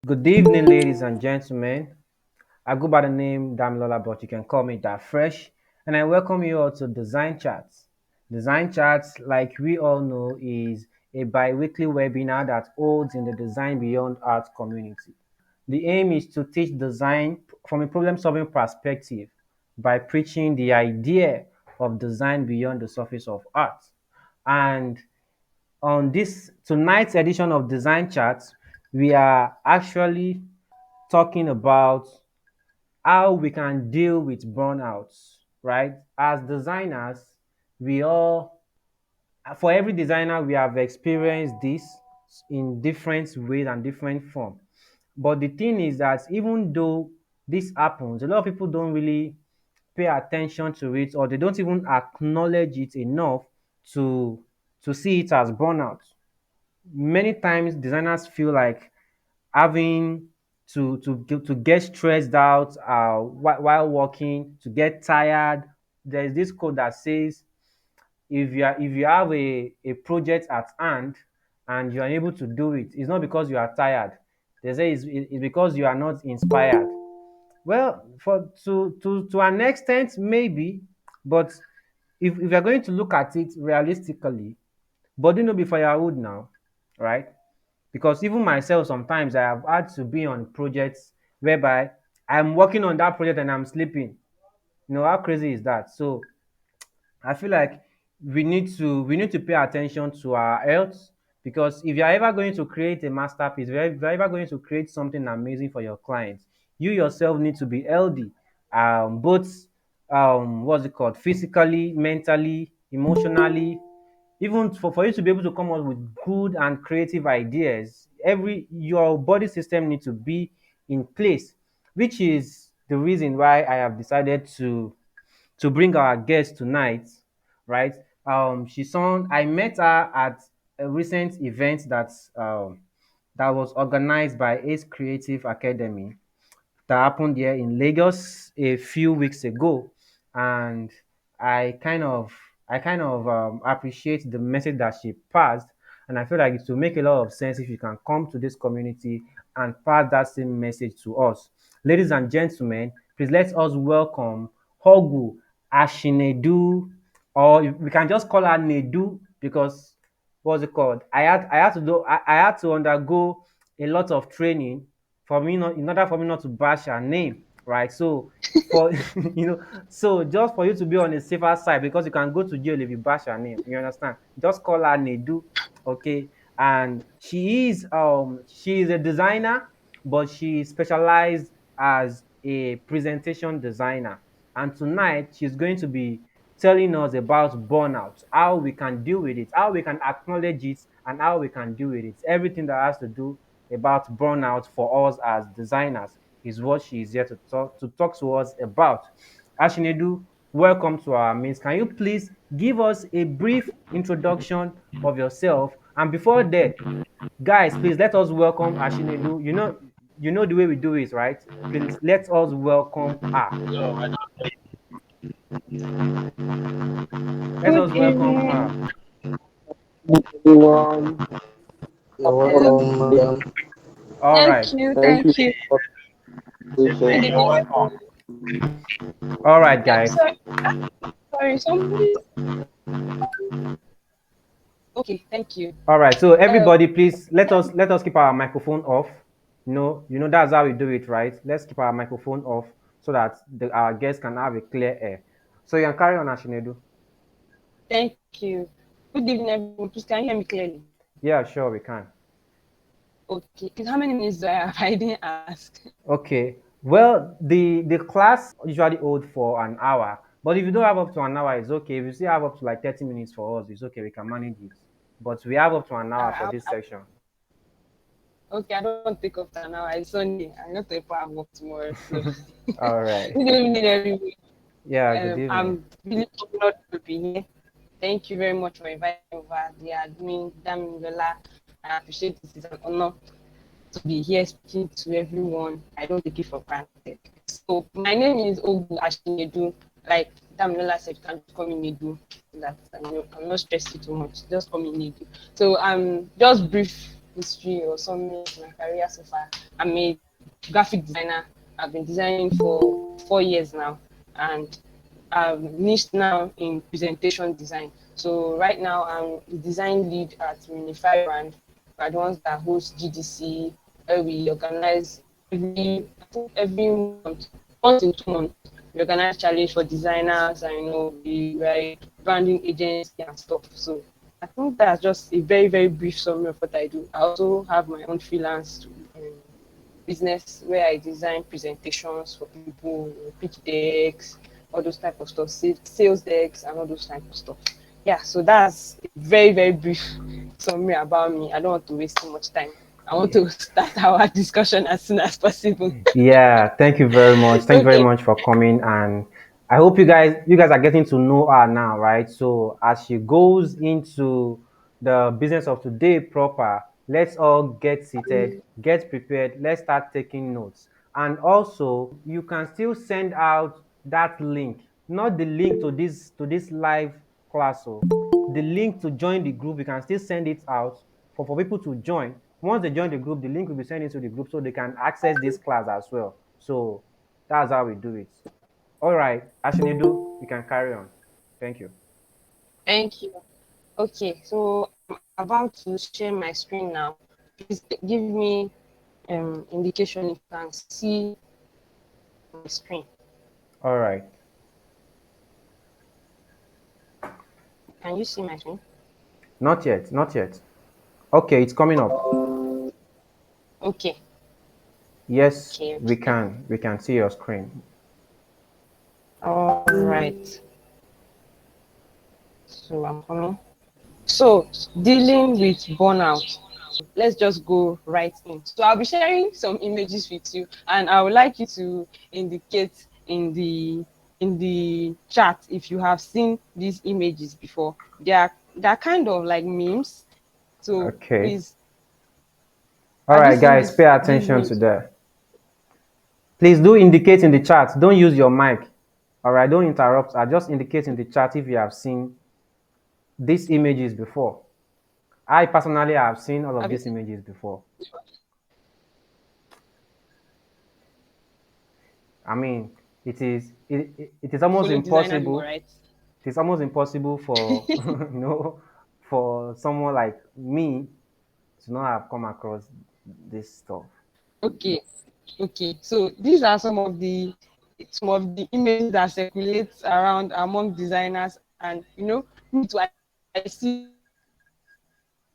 Good evening, ladies and gentlemen. I go by the name Damilola, but you can call me that fresh. And I welcome you all to Design Chats. Design Chats, like we all know, is a bi weekly webinar that holds in the Design Beyond Art community. The aim is to teach design from a problem solving perspective by preaching the idea of design beyond the surface of art. And on this tonight's edition of Design Chats, we are actually talking about how we can deal with burnouts, right? As designers, we all, for every designer, we have experienced this in different ways and different form. But the thing is that even though this happens, a lot of people don't really pay attention to it, or they don't even acknowledge it enough to to see it as burnout. Many times designers feel like having to get stressed out while working, to get tired. There's this code that says if you have a project at hand and you are able to do it, it's not because you are tired. They say it's because you are not inspired. Well, for to an extent, maybe, but if you're going to look at it realistically, body no be firewood now, right? Because even myself, sometimes I have had to be on projects whereby I'm working on that project and I'm sleeping. You know, how crazy is that? So I feel like we need to pay attention to our health, because if you're ever going to create a masterpiece, if you're ever going to create something amazing for your clients, you yourself need to be healthy, both what's it called, physically, mentally, emotionally. Even for you to be able to come up with good and creative ideas, every your body system needs to be in place, which is the reason why I have decided to bring our guest tonight, right? I met her at a recent event that was organized by Ace Creative Academy that happened here in Lagos a few weeks ago, and I kind of appreciate the message that she passed, and I feel like it will make a lot of sense if you can come to this community and pass that same message to us. Ladies and gentlemen, please let us welcome Ogwu Ashinedu, or we can just call her Nedu, because what's it called? I had to undergo a lot of training for me not in order for me not to bash her name, right? So for so just for you to be on the safer side, because you can go to jail if you bash her name. You understand? Just call her Nedu, okay? And she is a designer, but she specialized as a presentation designer. And tonight she's going to be telling us about burnout, how we can deal with it, how we can acknowledge it, and how we can deal with it. Everything that has to do about burnout for us as designers is what she is here to talk to us about. Ashinedu, welcome to our midst. Can you please give us a brief introduction of yourself? And before that, guys, please let us welcome Ashinedu. You know the way we do it, right? Please let us welcome her. Let Good us welcome her. evening. Everyone, you're Hello. welcome, madam. All right. Thank you. Thank you Thank you. for the Good invitation. evening, everyone. All right, guys. Sorry, sorry. Somebody. Okay. Thank you. All right. So Um. everybody, please let us keep our microphone off. You know that's how we do it, right? Let's keep our microphone off so that our guests can have a clear air. So you can carry on, Ashinedu. Thank you. Good evening, everyone. Please, can you hear me clearly? Yeah, sure, we can. Okay. Please, how many minutes do I have? I didn't ask. Okay. Well, the class usually hold for an hour, but if you don't have up to an hour, it's okay. If you still have up to like 30 minutes for us, it's okay. We can manage it. But we have up to an hour for Uh, this section. okay. I don't take up time now. It's Sunday. I'm not able to work tomorrow. So, All right. good evening, everyone. Yeah. Good evening. I'm really honored to be here. Thank you very much for inviting me over. The admin, Damilola. I appreciate it. It's an honor to be here speaking to everyone. I don't take it for granted. So my name is Ogwu Ashinedu. Like Damilola said, you can just call me Nedu. So that I'm not stressing too much. Just call me Nedu. So just brief. history or summary of my career so far, I'm a graphic designer. I've been designing for 4 years now, and I'm niched now in presentation design. So right now I'm the design lead at Unify Brand. We're the ones that host GDC, where we organize I think every month, once in 2 months, we organize challenge for designers, and we're a branding agency and stuff. So I think that's just a very, very brief summary of what I do. I also have my own freelance business where I design presentations for people, pitch decks, all those type of stuff, sales decks, and all those type of stuff. Yeah, so that's a very, very brief summary about me. I don't want to waste too much time. I want to start our discussion as soon as possible. Yeah, thank you very much. Thank you very Okay. much for coming, and I hope you guys are getting to know her now, right? So as she goes into the business of today proper, let's all get seated, get prepared, let's start taking notes. And also, you can still send out that link, not the link to this live class, so the link to join the group, you can still send it out for people to join. Once they join the group, the link will be sent into the group so they can access this class as well. So that's how we do it. All right, Ashinedu, you can carry on. Thank you. Thank you. Okay, so I'm about to share my screen now. Please give me indication if you can see my screen. All right. Can you see my screen? Not yet, not yet. Okay, it's coming up. Okay. Yes, Okay, we okay. can. We can see your screen. All right. So I'm coming. So dealing with burnout. Let's just go right in. So I'll be sharing some images with you, and I would like you to indicate in the chat if you have seen these images before. They are kind of like memes. So Okay. please, All have you right, seen guys, pay these attention to memes? that. Please do indicate in the chat. Don't use your mic. All right, don't interrupt. I just indicate in the chat if you have seen these images before. I personally have seen all of Have you these images before. I mean, it is almost follow designer more, impossible. right? It is almost impossible for for someone like me to not have come across this stuff. Okay, okay. So these are some of the images that circulate around among designers, and me too. I see them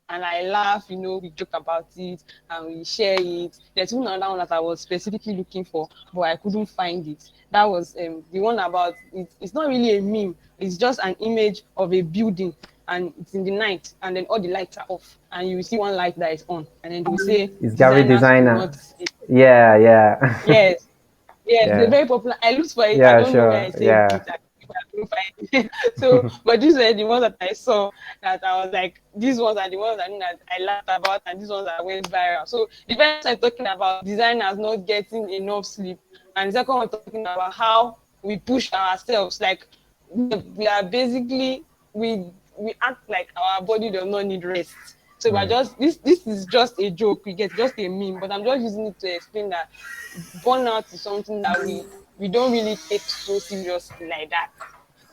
and I laugh. We joke about it and we share it. There's even another one that I was specifically looking for, but I couldn't find it. That was the one about it. It's not really a meme. It's just an image of a building, and it's in the night, and then all the lights are off, and you will see one light that is on, and then they will say It's Gary designers do Designer. not. Yeah, yeah, Yes, yes, they're yeah, very popular. I looked for it. I yeah. don't know where I Sure. saved Yeah. it. I couldn't find it. So, but these were the ones that I saw that I was like, these ones are the ones that I laughed about, and these ones that went viral. So the first one talking about designers not getting enough sleep, and the second one talking about how we push ourselves. Like we are basically we act like our body does not need rest. So we're Mm. just this is just a joke. We get just a meme, but I'm just using it to explain that burnout is something that we don't really take so seriously like that.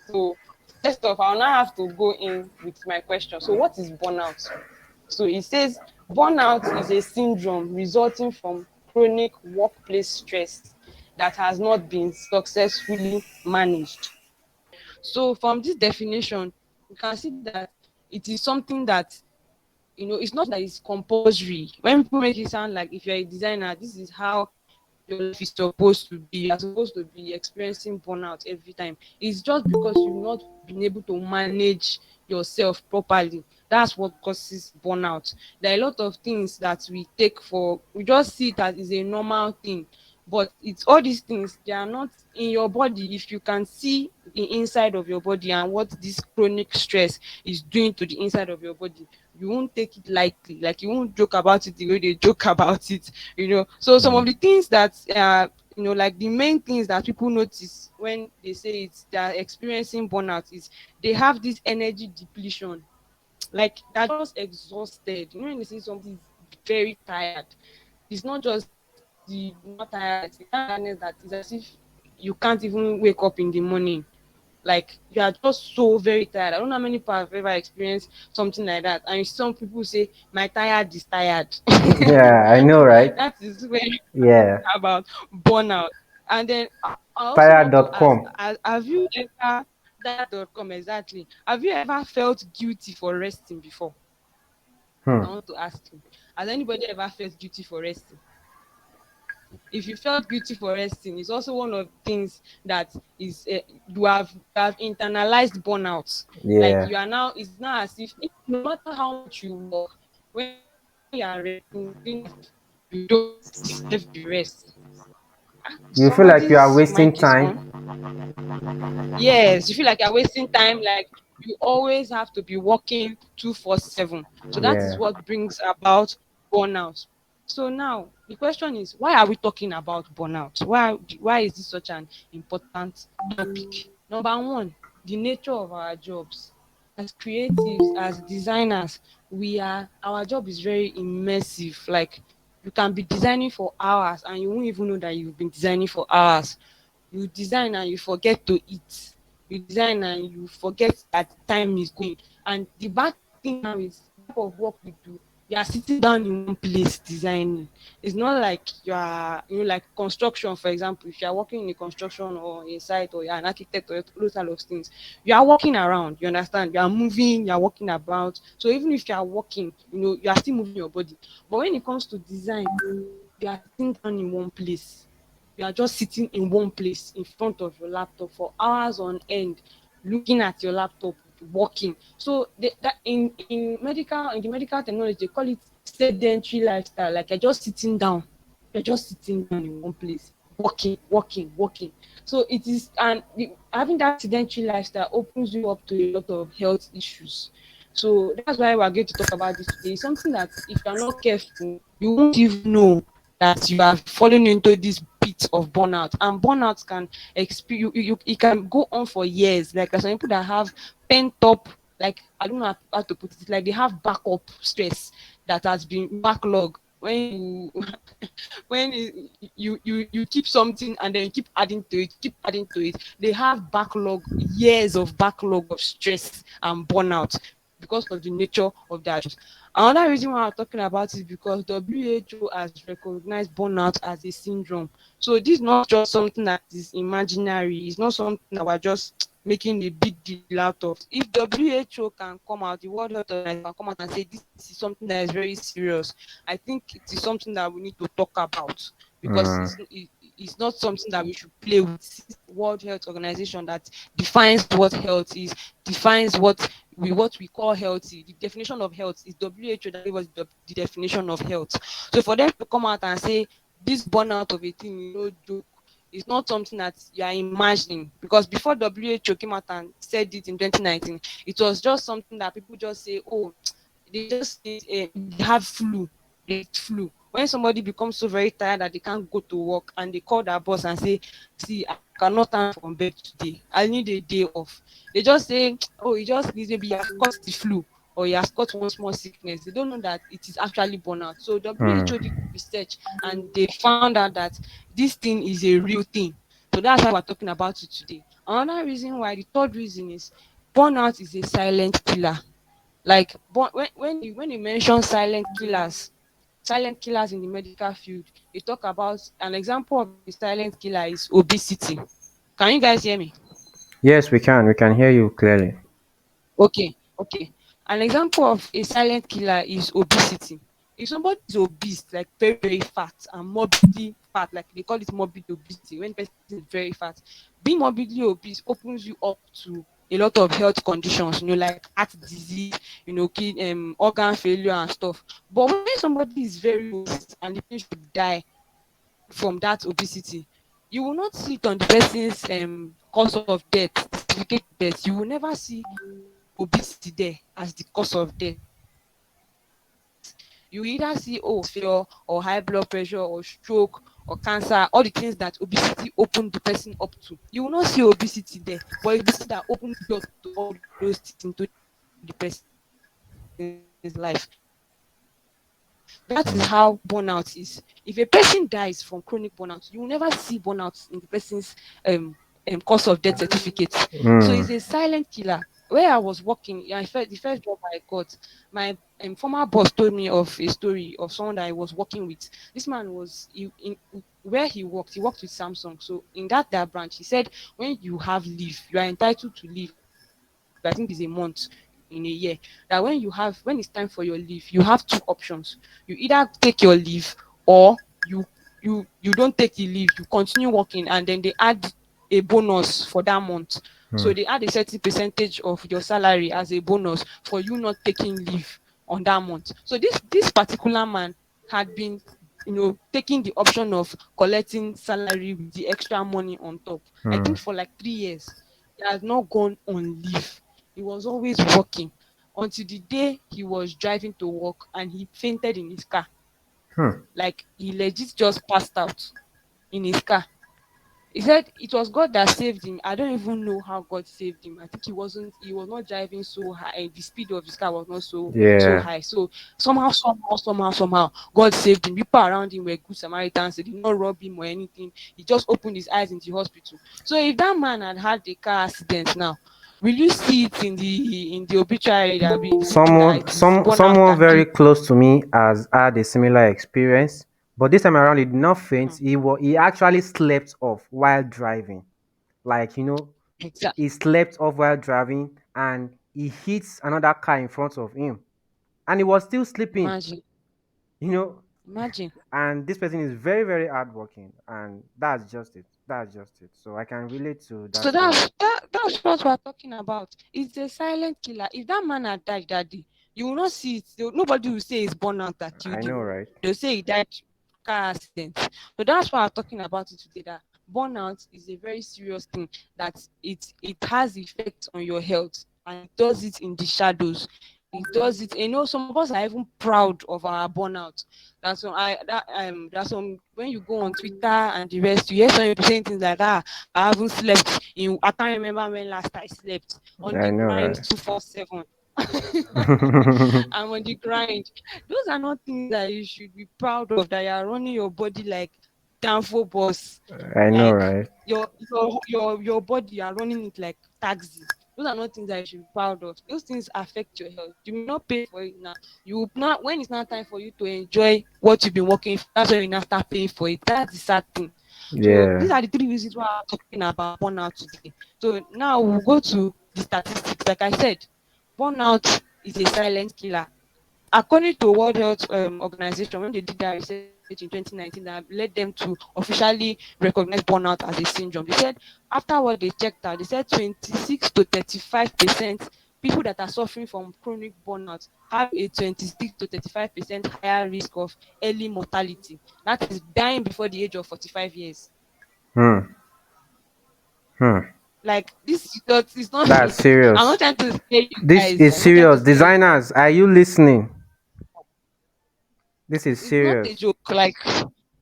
So first off, I'll now have to go in with my question. So what is burnout? So it says burnout is a syndrome resulting from chronic workplace stress that has not been successfully managed. So from this definition, you can see that it is something that it's not that it's compulsory. When people make it sound like if you're a designer, this is how your life is supposed to be. You're supposed to be experiencing burnout every time. It's just because you've not been able to manage yourself properly. That's what causes burnout. There are a lot of things that we just see it as is a normal thing. But it's all these things, they are not in your body. If you can see the inside of your body and what this chronic stress is doing to the inside of your body, you won't take it lightly. Like you won't joke about it the way they joke about it. So some of Mm. the things that like the main things that people notice when they say they're experiencing burnout is they have this energy depletion. Like they're just exhausted. When they say something very tired. It's not just the not tiredness, the kind of tiredness that is as if you can't even wake up in the morning. Like you are just so very tired. I don't know how many people have ever experienced something like that. And some people say my tired is tired. Yeah, I know, right? That is where Yeah. about burnout. And then I also want to ask, Tired.com. have you ever that.com exactly? Have you ever felt guilty for resting before? Hmm. I want to ask you. Has anybody ever felt guilty for resting? If you felt guilty for resting, it's also one of the things that is you have internalized burnout. Like Yeah. you are now, it's not as if no matter how much you work, when you are resting, you feel like you don't deserve the rest. You feel like you Somebody's are mic wasting is on. time. Yes, you feel like you're wasting time, like you always have to be working 247. So that is Yeah. what brings about burnout. So now the question is, why are we talking about burnout? Why is this such an important topic? Number one, the nature of our jobs. As creatives, as designers, our job is very immersive. Like you can be designing for hours and you won't even know that you've been designing for hours. You design and you forget to eat. You design and you forget that time is going. And the bad thing now is the type of work we do. You are sitting down in one place designing. It's not like you are, like construction, for example. If you are working in a construction or a site or you're an architect or those kind of things, you are walking around. You understand? You are moving. You are walking about. So even if you are walking, you are still moving your body. But when it comes to design, you are sitting down in one place. You are just sitting in one place in front of your laptop for hours on end, looking at your laptop, working. So that in the medical technology, they call it sedentary lifestyle. Like you're just sitting down, in one place, working, working, working. So it is, and having that sedentary lifestyle opens you up to a lot of health issues. So that's why we're going to talk about this today. It's something that if you're not careful, you won't even know that you are falling into this pit of burnout. And burnout can it can go on for years. Like there's some people that have pent up, like I don't know how to put it, like they have backup stress that has been backlog. When you when you keep something and then you keep adding to it, they have backlog, years of backlog of stress and burnout because of the nature of their jobs. Another reason why I'm talking about is because WHO has recognized burnout as a syndrome. So this is not just something that is imaginary. It's not something that we're just making a big deal out of. If WHO can come out, the World Health Organization can come out and say this is something that is very serious, I think it is something that we need to talk about because Mm. it's not something that we should play with. This is the World Health Organization that defines what health is, defines what we call healthy. The definition of health is WHO that gave us the definition of health. So for them to come out and say this burnout of a thing is no joke, it's not something that you are imagining, because before WHO came out and said it in 2019, it was just something that people just say, oh, they just need they have flu, they need flu. When somebody becomes so very tired that they can't go to work and they call their boss and say, see, I cannot stand from bed today, I need a day off, they just say, oh, you just need, maybe you have caught the flu or you have caught one small sickness. They don't know that it is actually burnout. So WHO Mm. did research and they found out that this thing is a real thing. So that's why we're talking about it today. Another reason why, the third reason is burnout is a silent killer. Like when you mention silent killers in the medical field, you talk about an example of a silent killer is obesity. Can you guys hear me? Yes, we can. We can hear you clearly. Okay. An example of a silent killer is obesity. If somebody is obese, like very, very fat and morbidly fat, like they call it morbid obesity, when the person is very fat, being morbidly obese opens you up to a lot of health conditions, like heart disease, organ failure and stuff. But when somebody is very obese and the person should die from that obesity, you will not see it on the person's cause of death, certificate of death. You will never see obesity there as the cause of death. You either see, oh, failure or high blood pressure or stroke or cancer, all the things that obesity opened the person up to. You will not see obesity there, but it's obesity that opened the door to all those things into the person's life. So that's why we're talking about it today. That is Hmm. how burnout is. If a person dies from chronic burnout, you will never see burnout in the person's um, cause of death certificate. So Hmm. it's a silent killer. Where I was working, yeah, the first job I got, my former boss told me of a story of someone that I was working with. This man was where he worked with Samsung. So in that branch, he said when you have leave, you are entitled to leave. I think it's a month in a year. That when it's time for your leave, you have two options. You either take your leave or you don't take the leave. You continue working, and then they add a bonus for that month. So Hmm. they add a certain percentage of your salary as a bonus for you not taking leave on that month. So this particular man had been, taking the option of collecting salary with the extra money on top. I Hmm. think for like 3 years, he has not gone on leave. He was always working until the day he was driving to work and he fainted in his car. Hmm. Like he legit just passed out in his car. He said it was God that saved him. I don't even know how God saved him. I think he was not driving so high. The speed of his car was not so Yeah, high. So somehow, God saved him. People around him were good Samaritans. They did not rob him or anything. He just opened his eyes in the hospital. So if that man had a car accident now, will you see it in the obituary that will be written that someone it is some burnout someone that very killed close to me has had a similar experience, but this time around he did not faint. him? He actually slept off while driving. Like, Exactly. he slept off while driving and he hits another car in front of him and he was still sleeping. Imagine. you know Imagine. and this person is very, very hardworking, and that's just it. So I can relate to that So story. that's what we're talking about. It's a silent killer. If that man had died that day, you will not see it. Nobody will say it's burnout that I killed him. know, right? They'll say he died car accident. So that's why I'm talking about it today. That burnout is a very serious thing. That it has effects on your health, and it does it in the shadows. It does it. Some of us are even proud of our burnout. That's some when you go on Twitter and the rest, you hear some people saying things like that. I haven't slept in. I can't remember when last I slept. On I the know, grind, right? 247. I'm on the grind. Those are not things that you should be proud of. That you are running your body like Danfo boss, I know, like right? your body. You are running it like taxi. Those are not things that you should be proud of. Those things affect your health. You may not pay for it now. You will not when it's not time for you to enjoy what you've been working for. That's when you now start paying for it. That's the sad thing. So Yeah. these are the three reasons why I'm talking about burnout today. So now we'll go to the statistics. Like I said, burnout is a silent killer. According to World Health Organization, when they did that research in 2019 that led them to officially recognize burnout as a syndrome, they said after what they checked out, they said 26 to 35% people that are suffering from chronic burnout have a 26 to 35% higher risk of early mortality. That is dying before the age of 45 years. Hmm. Hmm. Like this is not That's I'm not serious. trying to scare you This guys. is I'm not trying to serious. scare you guys. Designers, are you listening? This is It's not a serious. joke. Like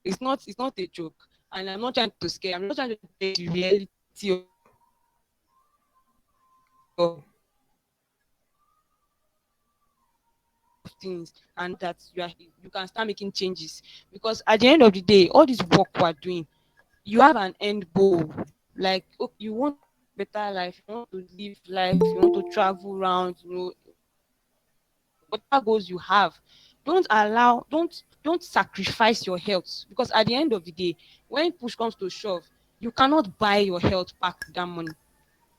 it's not a joke. And I'm not trying to scare. I'm not trying to tell you the reality of things and that you can start making changes. Because at the end of the day, all this work we are doing, you have to take medicine for the rest of your life to rectify that pain. Like it's not a joke. You have an end goal. Like, okay, you want to live a better life, you want to live life, you want to travel around, whatever goals you have. Don't sacrifice your health, because at the end of the day, when push comes to shove, you cannot buy your health back with that money.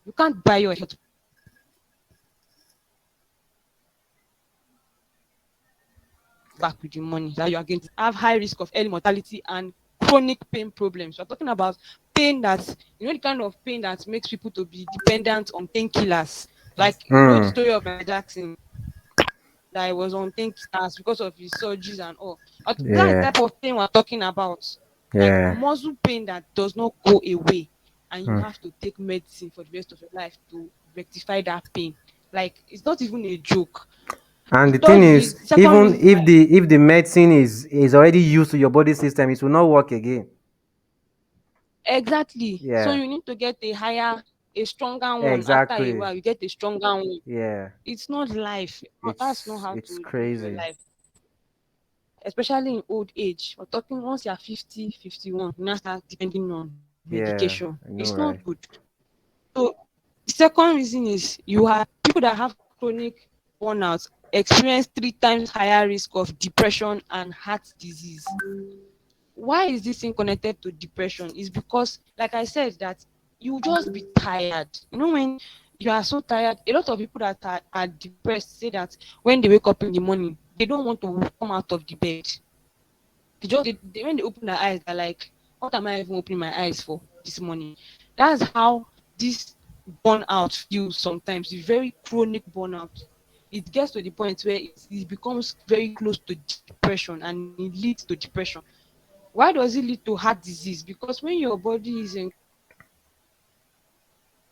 You can't buy your health back with that money. You can only buy your health back with the money that you are going to spend. Have high risk of early mortality and chronic pain problems. We're talking about pain the kind of pain that makes people to be dependent on painkillers. Like the story of Michael Hmm. Jackson that he was on painkillers because of his surgeries and all. That's the type of Yeah. pain we're talking about. Like Yeah. muscle pain that does not go away, and you Hmm. have to take medicine for the rest of your life to rectify that pain. Like it's not even a joke. The And the third thing reason, is, the second even reason why, if the medicine is already used to your body system, it will not work again. exactly. So Yeah. you need to get a stronger one. After a Exactly. while, you get a stronger one. Yeah. It's not life. That's not It's how it's to live your crazy. life. especially in old age. We're talking once you're 50, 51, you now start depending on Yeah, medication. I It's know, not right? good. So the second reason is you have people that have chronic burnout experience 3 times higher risk of depression and heart disease. Why is this thing connected to depression? Is because, like I said, that you just be tired. You know, when you are so tired, a lot of people that are depressed say that when they wake up in the morning, they don't want to come out of the bed. When they open their eyes, they're like, what am I even opening my eyes for this morning? That's how this burnout feels sometimes. It's very chronic burnout. It gets to the point where it becomes very close to depression and it leads to depression. Why does it lead to heart disease? Because when your body is in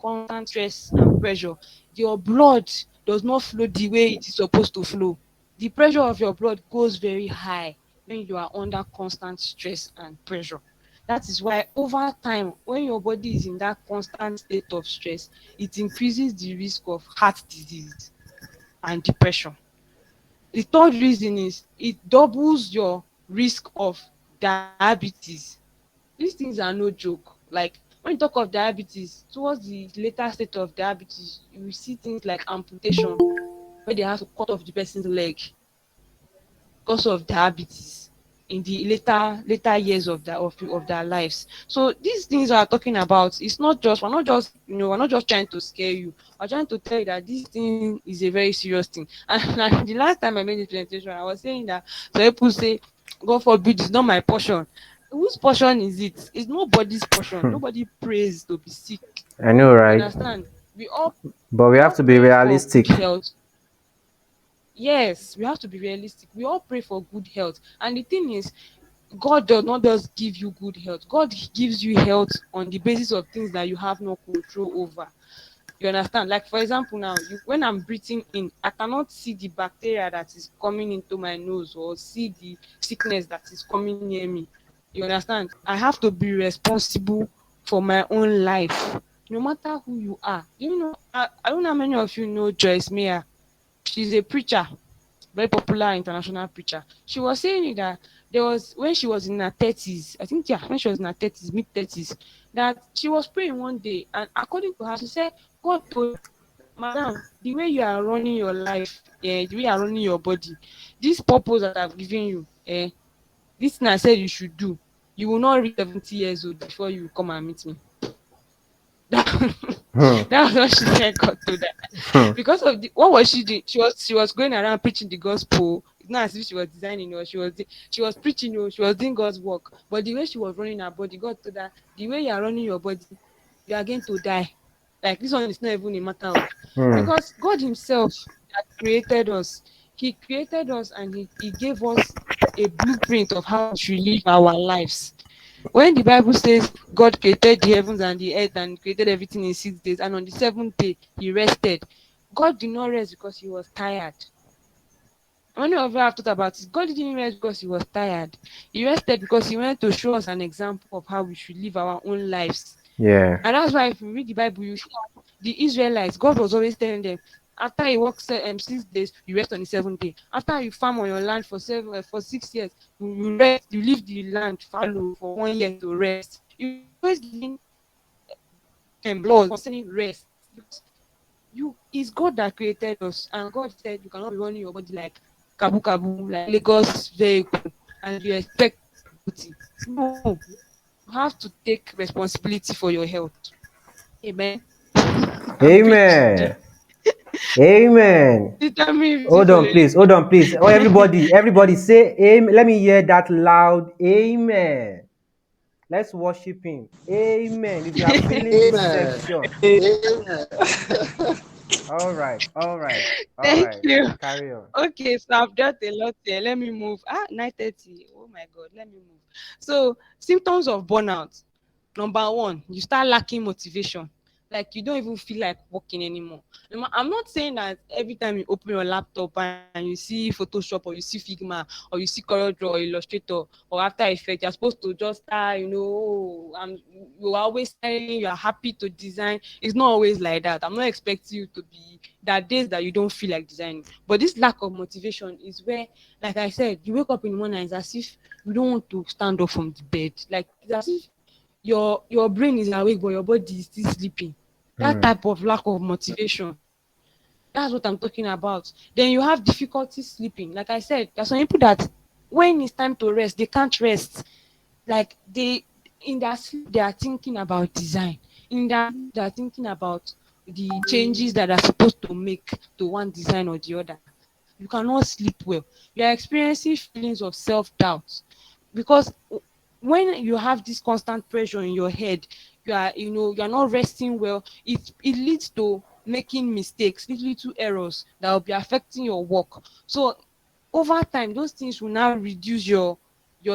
constant stress and pressure, your blood does not flow the way it is supposed to flow. The pressure of your blood goes very high when you are under constant stress and pressure. That is why over time, when your body is in that constant state of stress, it increases the risk of heart disease and depression. The third reason is it doubles your risk of diabetes. These things are no joke. Like when you talk of diabetes, towards the later state of diabetes, you will see things like amputation, where they have to cut off the person's leg because of diabetes in the later years of their lives. So these things we are talking about, it's not just we're not just trying to scare you. We're trying to tell you that this thing is a very serious thing. And the last time I made this presentation, I was saying that some people say, God forbid, it's not my portion. Whose portion is it? It's nobody's portion. Nobody prays to be sick. I know, You right? understand? We all But we we have all to be pray for good realistic. health. Yes, we have to be realistic. We all pray for good health. And the thing is, God does not just give you good health. God gives you health on the basis of things that you have no control over. You understand? Like for example, now when I'm breathing in, I cannot see the bacteria that is coming into my nose or see the sickness that is coming near me. You understand? I have to be responsible for my own life, no matter who you are. You know, I don't know how many of you know Joyce Meyer. She's a preacher, very popular international preacher. She was saying that there was when she was in her 30s, I think, yeah, when she was in her 30s, mid 30s, that she was praying one day, and according to her, she said God told her, Madam, the way you are running your life, the way you are running your body, this purpose that I've given you, this thing I said you should do, you will not reach 70 years old before you come and meet me. That, Hmm. that was what she said God told her. Hmm. Because of what was she doing? She was going around preaching the gospel. It's not as if she was designing or she was preaching or she was doing God's work. But the way she was running her body, God told her, the way you are running your body, you are going to die. Like this one is not even a matter of, Hmm. because God Himself that created us, He created us and He gave us a blueprint of how we should live our lives. When the Bible says God created the heavens and the earth and created everything in 6 days, and on the seventh day He rested, God did not rest because He was tired. Many of you have thought about it. God didn't rest because He was tired. He rested because He wanted to show us an example of how we should live our own lives. Yeah. And that's why if you read the Bible, you see that the Israelites, God was always telling them, after you work 6 days, you rest on the seventh day. After you farm on your land for 6 years, you rest, you leave the land fallow for 1 year to rest. He was always giving laws concerning rest, because you is God that created us, and God said you cannot be running your body like kabu kabu, like Lagos vehicle, and you expect stability. No, you have to take responsibility for your health. Amen. I'm preaching. Amen. Amen. Tell me if this Hold one on, is please. Hold on, please. Oh, everybody say amen. Let me hear that loud amen. Let's worship him. Amen. If you are feeling this Amen. section. Amen. All right. All right. All Thank right. you. Carry on. Okay, so I've done a lot here. Let me move. 9:30. Oh my God, let me move. So, symptoms of burnout. Number one, you start lacking motivation. like you don't even feel like working anymore. I'm not saying that every time you open your laptop and you see Photoshop or you see Figma or you see CorelDRAW or Illustrator or After Effects, you're supposed to just start, you're always smiling, you're happy to design. It's not always like that. I'm not expecting you to be. There are days that you don't feel like designing. But this lack of motivation is where, like I said, you wake up in the morning and it's as if you don't want to stand up from the bed. Like it's as if your brain is awake but your body is still sleeping. That Hmm. type of lack of motivation, that's what I'm talking about. Then you have difficulty sleeping. Like I said, there's some people that when it's time to rest, they can't rest. Like they in their sleep they are thinking about design. In their sleep, they are thinking about the changes that are supposed to make to one design or the other. You cannot sleep well. You are experiencing feelings of self-doubt because when you have this constant pressure in your head, you are not resting well. It leads to making mistakes, little errors that will be affecting your work. So over time those things will now reduce your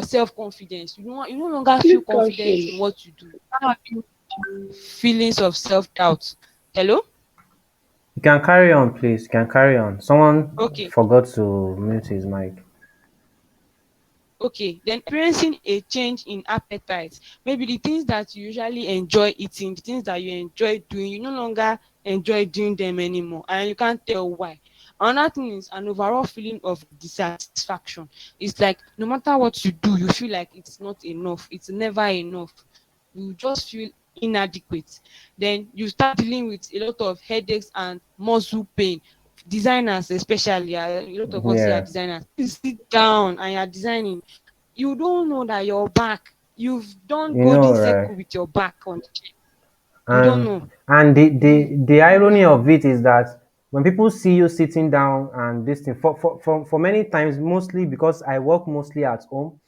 self-confidence. You no longer feel Click confident cancel. in what you do. You start having feelings of self-doubt. Hello? You can carry on, please. You can carry on. Someone Okay. forgot to mute his mic. Okay, then experiencing a change in appetite. Maybe the things that you usually enjoy eating, the things that you enjoy doing, you no longer enjoy doing them anymore, and you can't tell why. Another thing is an overall feeling of dissatisfaction. It's like no matter what you do, you feel like it's not enough. It's never enough. You just feel inadequate. Then you start dealing with a lot of headaches and muscle pain. Designers especially, a lot of us here are Yeah, designers. You sit down and you're designing, you don't know that your back, you've done you know, golden right? circle with your back on the chair. You don't And know. the irony of it is that when people see you sitting down and this thing for many times, mostly because I work mostly at home,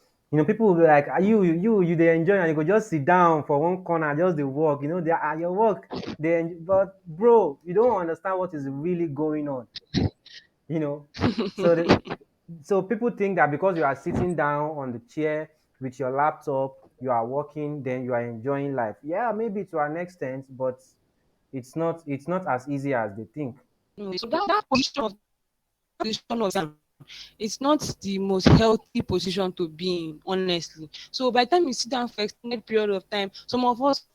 people will be like, "Are you they enjoy and you go just sit down for one corner, just the work, they are your work." But bro, you don't understand what is really going on, you know. So so people think that because you are sitting down on the chair with your laptop, you are working, then you are enjoying life. Yeah, maybe to an extent, but it's not as easy as they think. No, so that position of it's not the most healthy position to be in, honestly. So by the time you sit down for extended period of time, some of us,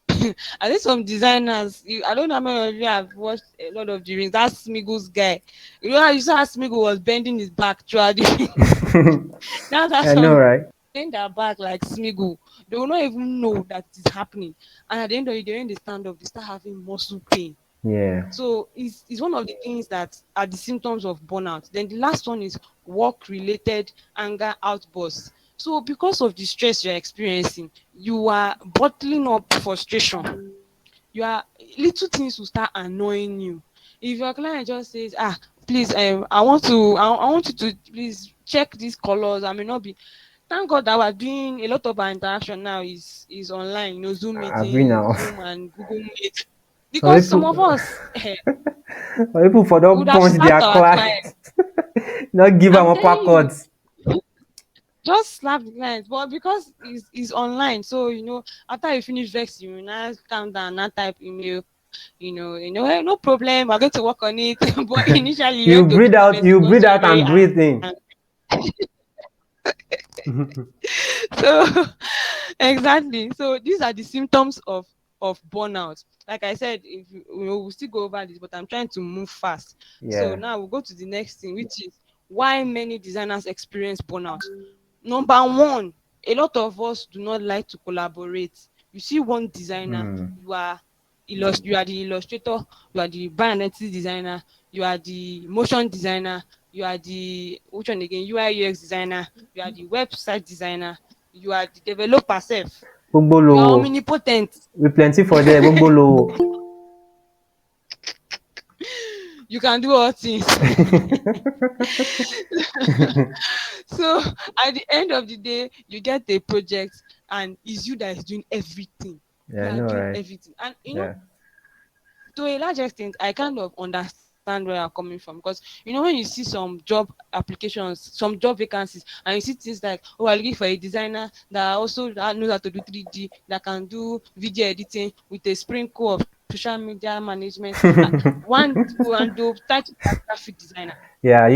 I think some designers, I don't know how many of you have watched a lot of the rings. That Smiggle's guy, you know how you saw how Smiggle was bending his back throughout the now that I know, some right? bend their back like Smiggle, they will not even know that it's happening. And at the end of the day, when they stand up, they start having muscle pain. Yeah. So it's one of the things that are the symptoms of burnout. Then the last one is work related anger outbursts. So because of the stress you're experiencing, you are bottling up frustration. You are little things will start annoying you. If your client just says, please, I want you to please check these colors. I may not be. Thank God that we're doing a lot of our interaction now is online, Zoom I agree meeting, now. Zoom and Google Meet. Some Because some of people, us some people for would don't have punch slapped their our client. clients, not give them I'm telling you, uppercuts. just slap the client. But because it's online, so after you finish vex, you now calm down, now type email. Hey, no problem. We're going to work on it. But initially, you You went to breathe beat the out, person you because breathe you are out very and breathe in. angry. So exactly. So these are the symptoms of burnout. Like I said, if we'll still go over this, but I'm trying to move fast. So Yeah. now we'll go to the next thing, which is why many designers experience burnout. Number one, a lot of us do not like to collaborate. You see one designer, Hmm. you are the illustrator, you are the brand identity designer, you are the motion designer, you are the which one again, UI UX designer, you are the website designer, you are the developer self. Gbogbo You are lowo. omnipotent. We plenty for there. Gbogbo lowo. You can do all things. So at the end of the day, you get a project and it's you that is doing everything. You Yeah, I are know, doing right? everything. And Yeah. to a large extent, I kind of understand where you're coming from because when you see some job applications, some job vacancies, and you see things like, oh, I'm looking for a designer that also knows how to do 3D, that can do video editing with a sprinkle of social media management. One and they'll title as graphic designer. Yeah,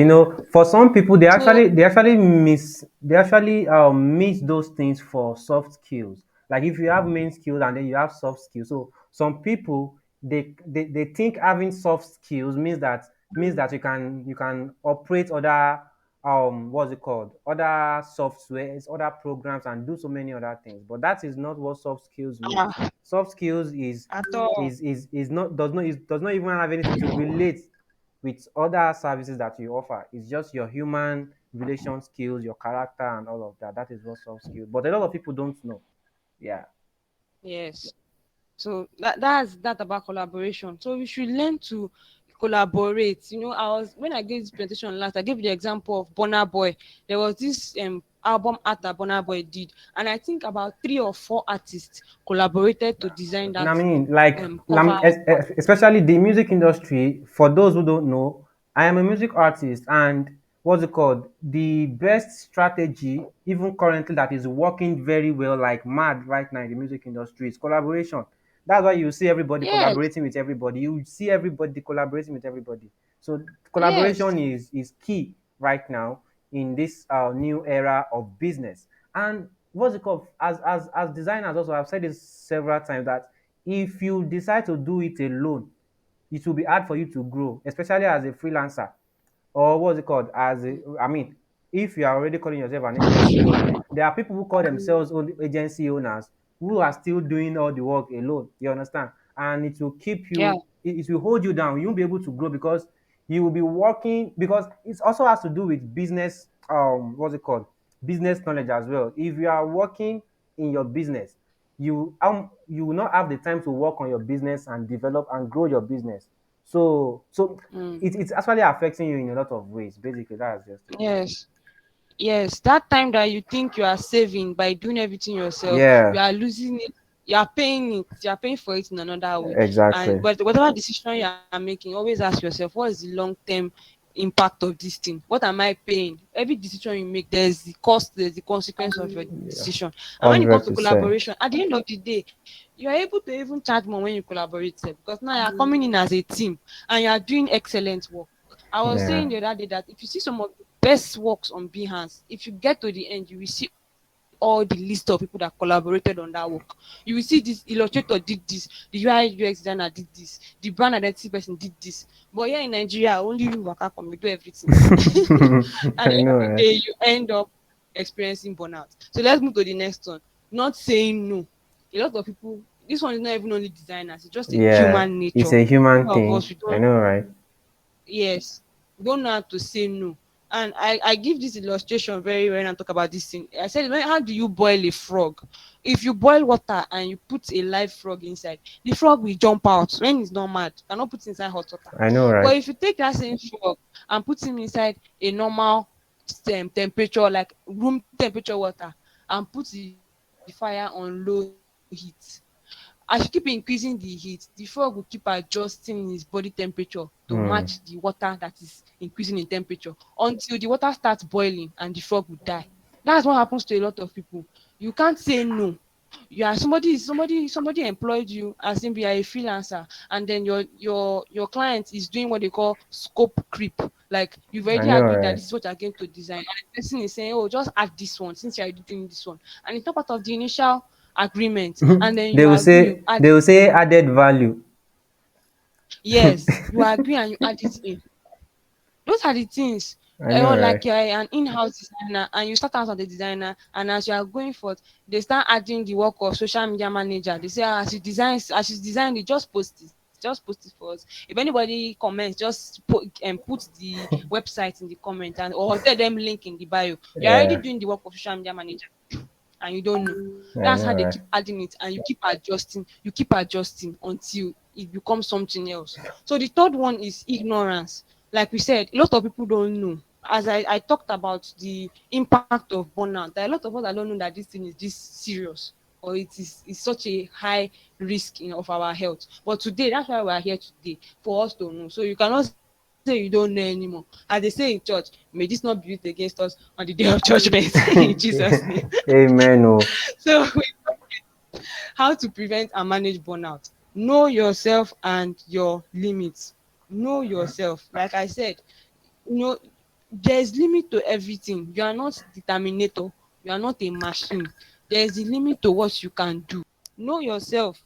for some people So they actually miss those things for soft skills. Like if you have main skills and then you have soft skills. So some people they think having soft skills means that you can operate other what's it called? Other softwares, other programs and do so many other things. But that is not what soft skills means. ah, Soft skills is at all. is not does not even have anything to relate with other services that you offer. It's just your human relation skills, your character, and all of that. That is what soft skills. But a lot of people don't know. Yeah. Yes. So that's that about collaboration. So we should learn to collaborate. I was when I gave this presentation last, I gave the example of Burna Boy. There was this album art that Burna Boy did, and I think about 3 or 4 artists collaborated to design I that mean, like, cover. especially the music industry. For those who don't know, I am a music artist, and what's it called? The best strategy, even currently, that is working very well, like mad right now in the music industry, is collaboration. That's why you see everybody Yes, collaborating with everybody. You see everybody collaborating with everybody. So yes. collaboration is key right now in this new era of business. And what's it called? As designers, also, I've said this several times that if you decide to do it alone, it will be hard for you to grow, especially as a freelancer, or what's it called? I mean, if you are already calling yourself an agency owner, there are people who call themselves agency owners who are still doing all the work alone. You understand? And it will keep Yeah. you, it will hold you down. You won't be able to grow because you will be working, because it also has to do with business, what's it called? Business knowledge as well. If you are working in your business, you will not have the time to work on your business and develop and grow your business. So Mm. it's actually affecting you in a lot of ways. Basically, that's just it. Yes. Yes, that time that you think you are saving by doing everything yourself, you Yeah, are losing it. You are paying it. You are paying for it in another way. And exactly. but whatever decision you are making, always ask yourself, what is the long term impact of this thing? What am I paying? Every decision you make, there's the cost, there's the consequence of your Yeah, decision. And when it comes to 100%. collaboration, at the end of the day, you are able to even charge more when you collaborate, sef, because now you are coming in as a team and you are doing excellent work. I was Yeah. saying the other day that if you see some of the best works on Behance, if you get to the end, you will see all the list of people that collaborated on that work. You will see this illustrator did this, the UI UX designer did this, the brand identity person did this. But here in Nigeria, only you waka come, you do everything. At the I end know, of the right? day, you end up experiencing burnout. So let's move to the next one. Not saying no. A lot of people, this one is not even only designers, it's just a Yeah, human it's nature. a human Some of us, thing. we I don't. know, right? Yes, we don't know how to say no. And I give this illustration very well and talk about this thing. I said, how do you boil a frog? If you boil water and you put a live frog inside, the frog will jump out when it's not mad. You cannot put it inside hot water. I know, But right? if you take that same frog and put him inside a normal temperature, like room temperature water, and put the fire on low heat, as you keep increasing the heat, the frog will keep adjusting his body temperature to match the Hmm. water that is increasing in temperature until the water starts boiling and the frog will die. That's what happens to a lot of people. You can't say no. You are somebody employed you as in be a freelancer, and then your client is doing what they call scope creep. Like you've I already know, agreed that right? this is what you're going to design, and the person is saying, oh, just add this one since you're already doing this one, and it's not part of the initial agreement, and then they you will agree, you say add they it will in. say added value. Yes, you agree and you add it in. Those are the things. I know, Or right? like you're an in-house designer and you start out as a designer, and as you are going forth, they start adding the work of social media manager. They say, "Ah, as you design it, just post it for us. If anybody comments, just put the website in the comment, and or tell them link in the bio. You're already Yeah, doing the work of social media manager and you don't know." I That's how know, they right? keep adding it, and you keep adjusting until it becomes something else. So the third one is ignorance. Like we said, a lot of people don't know. As I talked about the impact of burnout, there are a lot of us that don't know that this thing is this serious, or it's such a high risk of our health. But today, that's why we are here today, for us to know. So you cannot say you don't know anymore. As they say in church, may this not be used against us on the day of judgment in Jesus' name. Amen. Oh, So how to prevent and manage burnout. Know yourself and your limits. Know yourself. Like I said, you know, there's limit to everything. You are not the terminator. You are not a machine. There's a limit to what you can do. Know yourself.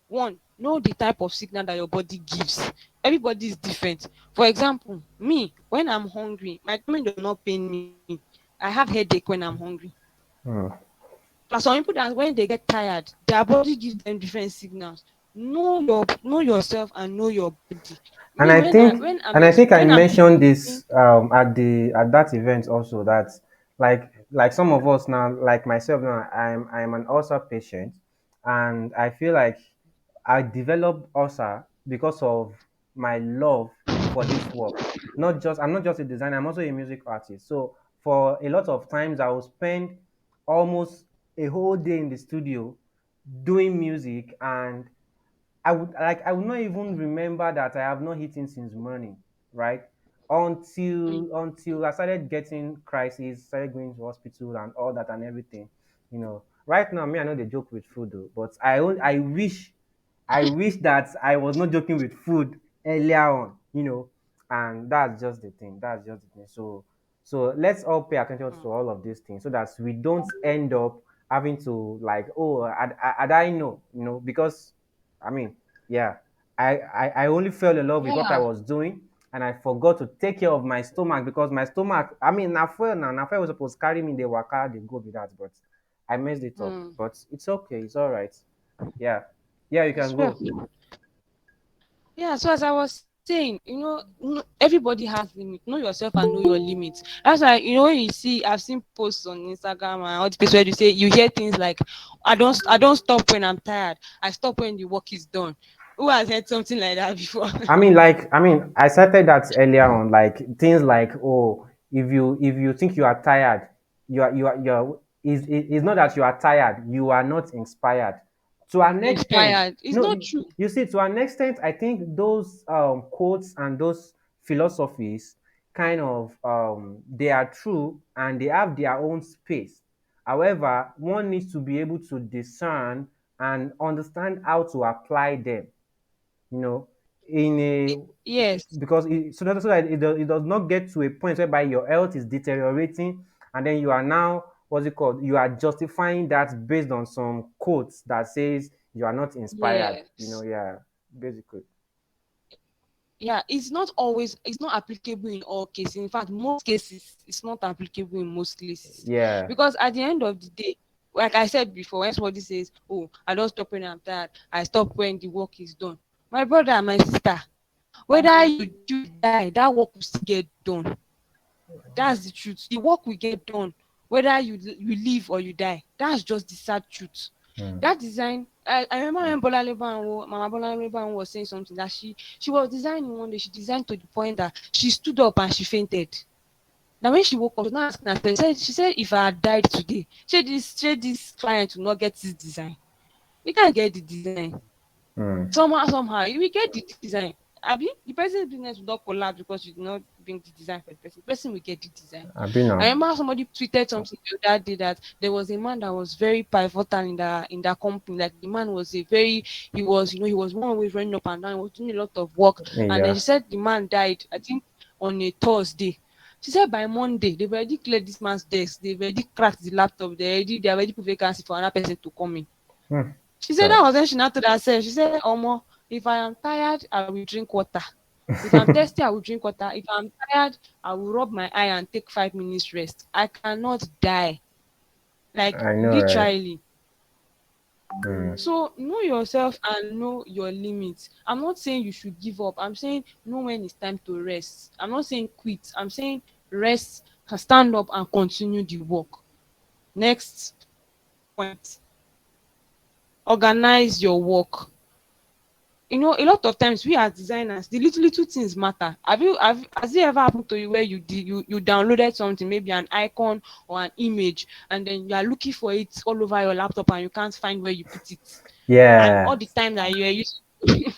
One, know the type of signal that your body gives. Everybody is different. For example, me, when I'm hungry, my tummy does not pain me. I have headache when I'm hungry. Hmm. Plus, some people that when they get tired, their body gives them different signals. Know yourself and know your body. And Me, I think I when I'm mentioned experiencing, this at that event also, that like some of us now, like myself now, I'm an ulcer patient, and I feel like I developed ulcer because of my love for this work. Not just I'm not just a designer, I'm also a music artist. So for a lot of times I will spend almost a whole day in the studio doing music, and I would not even remember that I have not eaten since morning, right? Until I started getting crisis, started going to hospital and all that and everything. Right now, me, I know they joke with food though, but I wish that I was not joking with food earlier on, and that's just the thing. That's just the thing. So let's all pay attention to all of these things so that we don't end up having to, like, oh, had I know, because I mean, yeah, I only fell in love with what I yeah, was doing, and I forgot to take care of my stomach, because my stomach, I mean, Nafuel was supposed to carry me, the waka, they go with that, but I messed it up. mm, But it's okay, it's all right. Yeah, yeah, you can it's well. go. Yeah, so as I was saying, everybody has limit. Know yourself and know your limits. That's why when you see, I've seen posts on Instagram and all the places where you say you hear things like, "I don't stop when I'm tired. I stop when the work is done." Who has heard something like that before? I started that earlier on, like things like, oh, if you think you are tired, it's not that you are tired, you are not inspired. To an extent, Inspired. It's no, not true. you see, to an extent, I think those quotes and those philosophies kind of they are true and they have their own space. However, one needs to be able to discern and understand how to apply them, you know, in a Yes. because so that it does not get to a point whereby your health is deteriorating, and then you are now, what's it called, you are justifying that based on some quotes that says you are not inspired, Yes. yeah, basically. Yeah, it's not applicable in all cases. In fact, most cases it's not applicable in most cases. Yeah. Because at the end of the day, like I said before, when somebody says, "Oh, I don't stop when I'm tired, I stop when the work is done." My brother and my sister, whether you die, that work will still get done. That's the truth. The work will get done, whether you live or you die. That's just the sad truth. Hmm. That design, I remember when Mama Bola Leban was saying something that she was designing one day. She designed to the point that she stood up and she fainted. Now when she woke up, she was not asking herself. She said, if I had died today, should this client will not get this design. We can't get the design. Hmm. Somehow, you will get the design. Abi, the person's business will not collapse because you did not bring the design for the person. The person will get the design. I've been I on. remember somebody tweeted something the other day that there was a man that was very pivotal in that company. Like the man was he was one always running up and down, he was doing a lot of work. And then Yeah. she said the man died, I think, on a Thursday. She said by Monday they've already cleared this man's desk, they've already cracked the laptop, they already put vacancy for another person to come in. Hmm. She said that Chai. was when she now told herself, she said, Omo, if I am tired, I will drink water. If I'm thirsty, I will drink water. If I'm tired, I will rub my eye and take 5 minutes rest. I cannot die. Like I know, right? literally. Hmm. So know yourself and know your limits. I'm not saying you should give up. I'm saying know when it's time to rest. I'm not saying quit. I'm saying rest, stand up and continue the work. Next point. Organize your work. A lot of times we as designers, the little things matter. Has it ever happened to you where you downloaded something, maybe an icon or an image, and then you are looking for it all over your laptop and you can't find where you put it, and Yeah. all the time that you are using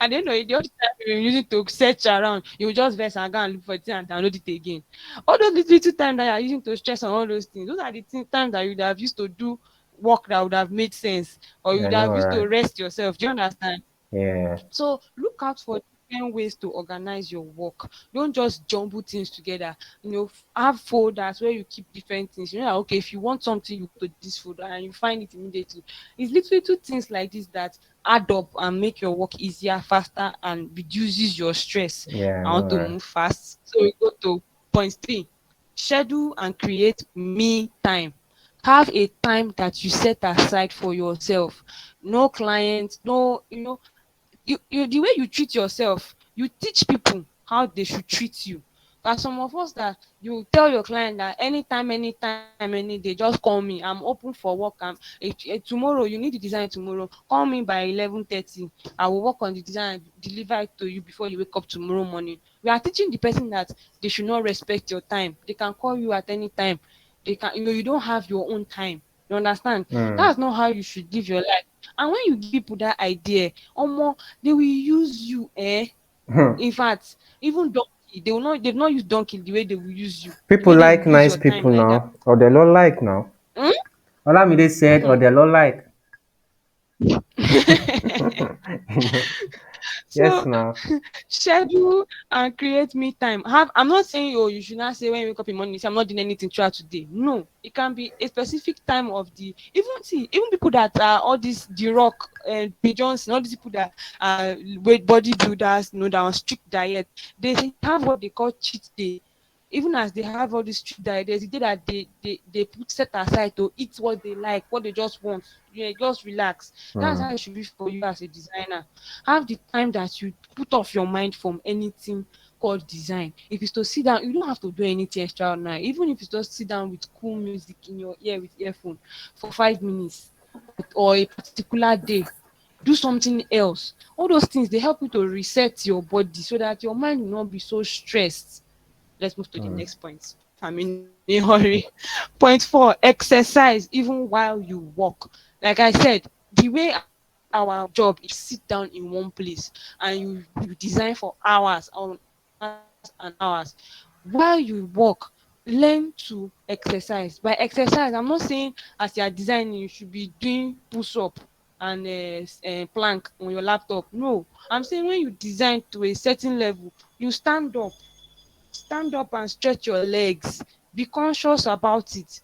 at the end of the all the time you're using to search around, you will just verse and go and look for it and download it again. All those little time that you're using to stress on all those things, those are the times that you would have used to do work that would have made sense, or you I would know, have used to right? rest yourself. Do you understand? Yeah. So look out for different ways to organize your work. Don't just jumble things together. Have folders where you keep different things. You know, that, okay, if you want something, you go to this folder and you find it immediately. It's little things like this that add up and make your work easier, faster, and reduces your stress. Yeah, I I know, want to right? move fast. So we go to point three: schedule and create me time. Have a time that you set aside for yourself. No clients, no, you the way you treat yourself, you teach people how they should treat you. There are some of us that you tell your client that anytime, any day, just call me, I'm open for work. Tomorrow you need the design tomorrow, call me by 11:30. I will work on the design and deliver it to you before you wake up tomorrow morning. We are teaching the person that they should not respect your time. They can call you at any time. They can, you don't have your own time. You understand? Mm. That's not how you should live your life. And when you give people that idea, omo, they will use you, eh? In fact, even donkey, they've not used donkey the way they will use you, the People way they will like use nice your time people like that. now, or they don't like now. Hmm? Olamide said, or Hmm. they don't like. You know? Yes, So now. schedule and create me time. I'm not saying, oh, you should not say when you wake up in the morning, say I'm not doing anything throughout today. No, it can be a specific time of the, even people that are all these the rock and Johnson, all these people that are weight bodybuilders, that on strict diet, they have what they call cheat day. Even as they have all this strict diet, there's a day that they put set aside to eat what they like, what they just want. Just relax. That's Mm. how it should be for you as a designer. Have the time that you put off your mind from anything called design. If it's to sit down, you don't have to do anything extraordinary. Even if it's just sit down with cool music in your ear with earphone for 5 minutes, or a particular day, do something else. All those things, they help you to reset your body so that your mind will not be so stressed. Let's move to the Mm. next point. I'm in a hurry. Point four: exercise even while you walk. Like I said, the way our job is to sit down in one place and you design for hours on hours and hours. While you walk, learn to exercise. By exercise, I'm not saying as you are designing, you should be doing push up and plank on your laptop. No, I'm saying when you design to a certain level, you stand up and stretch your legs. Be conscious about it.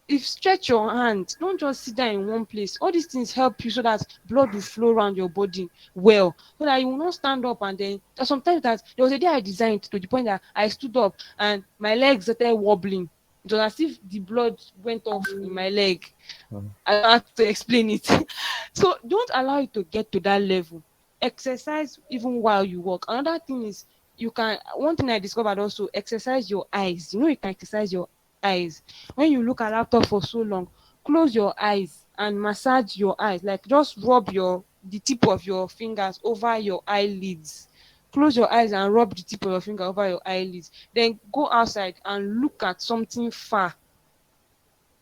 If stretch your hand, don't just sit down in one place. All these things help you so that blood will flow around your body well, so that you will not stand up and then sometimes that there was a day I designed to the point that I stood up and my legs started wobbling. It was as if the blood went off in my leg. Mm. I don't have to explain it. So don't allow it to get to that level. Exercise even while you walk. Another thing is, you can one thing I discovered also, exercise your eyes. You can exercise your eyes. When you look at laptop for so long, close your eyes and massage your eyes. Like just rub your the tip of your fingers over your eyelids. Close your eyes and rub the tip of your finger over your eyelids. Then go outside and look at something far